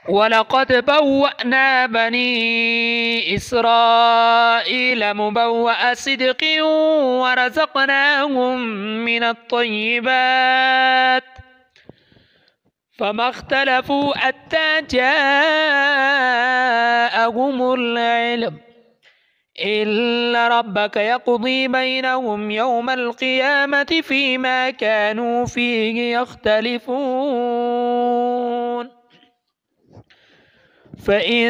ولقد بوأنا بني إسرائيل مبوأ صدق ورزقناهم من الطيبات فما اختلفوا حتى جاءهم العلم إلا ربك يقضي بينهم يوم القيامة فيما كانوا فيه يختلفون. فإن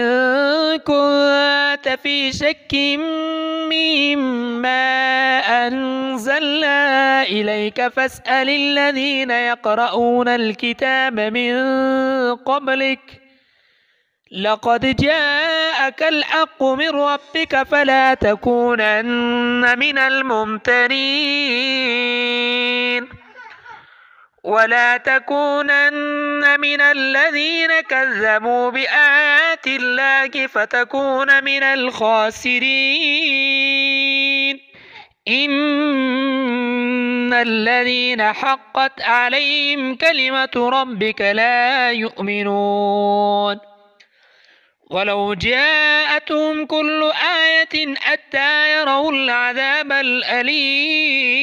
كنت في شك مما أنزلنا إليك فاسأل الذين يقرؤون الكتاب من قبلك لقد جاءك الحق من ربك فلا تكونن من الممترين ولا تكونن من الذين كذبوا بآيات الله فتكون من الخاسرين. إن الذين حقت عليهم كلمة ربك لا يؤمنون ولو جاءتهم كل آية حتى يروا العذاب الأليم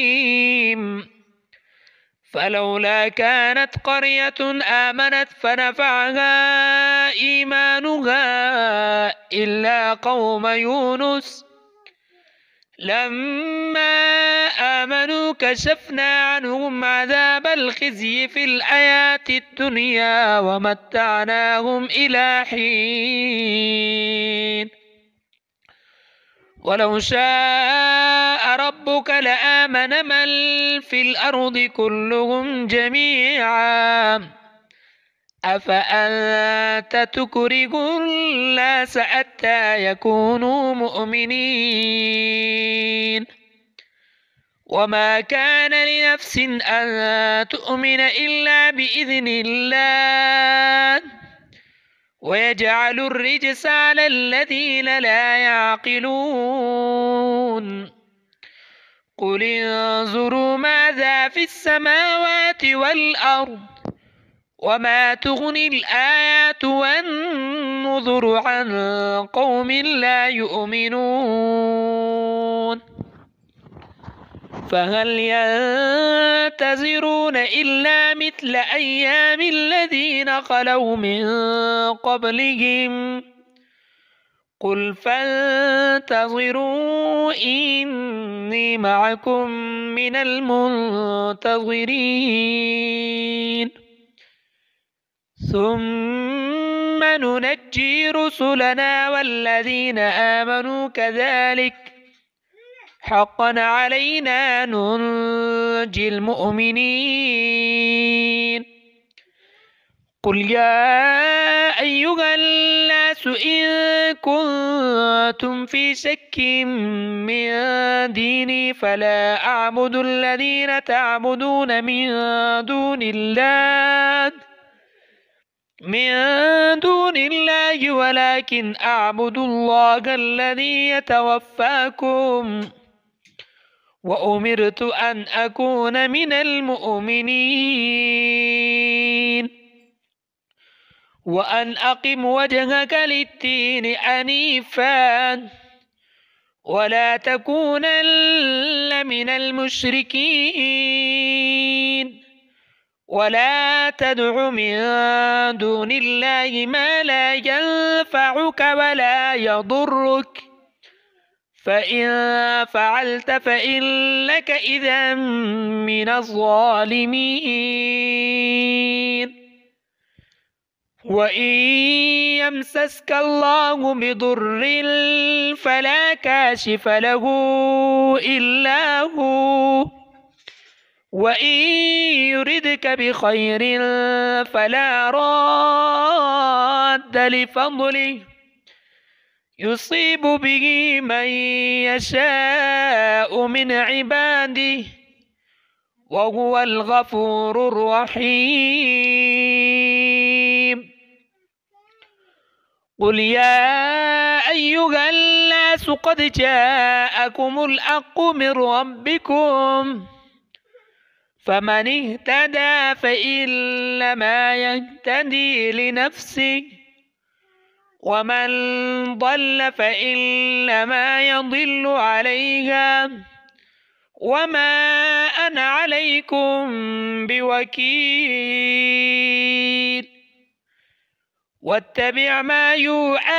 فلولا كانت قرية آمنت فنفعها إيمانها إلا قوم يونس لما آمنوا كشفنا عنهم عذاب الخزي في الحياة الدنيا ومتعناهم إلى حين ولو شاء ربك لآمن من في الأرض كلهم جميعا أفأنت تكره الناس حتى يكونوا مؤمنين وما كان لنفس أن تؤمن إلا بإذن الله ويجعل الرجس على الذين لا يعقلون. قل انظروا ماذا في السماوات والأرض وما تغني الآيات والنذر عن قوم لا يؤمنون فهل ينتظرون إلا مثل أيام الذين خلوا من قبلهم قل فانتظروا إني معكم من المنتظرين ثم ننجي رسلنا والذين آمنوا كذلك حقا علينا ننجي المؤمنين. قل يا أيها الناس إن كنتم في شك من ديني فلا أعبد الذين تعبدون من دون الله ولكن أعبد الله الذي يتوفاكم وأمرت أن أكون من المؤمنين وأن أقم وجهك للدين حنيفا ولا تكونن من المشركين ولا تدع من دون الله ما لا ينفعك ولا يضرك فإن فعلت فإنك إذا من الظالمين. وإن يمسسك الله بضر فلا كاشف له إلا هو وإن يردك بخير فلا راد لفضله يصيب به من يشاء من عباده وهو الغفور الرحيم. قل يا أيها الناس قد جاءكم الحق من ربكم فمن اهتدى فإنما يهتدي لنفسه ومن ضل فإنما يضل عليها وما أنا عليكم بوكيل واتبع ما يوحى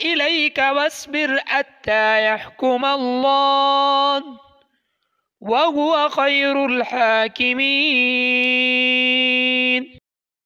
إليك واصبر حتى يحكم الله وهو خير الحاكمين.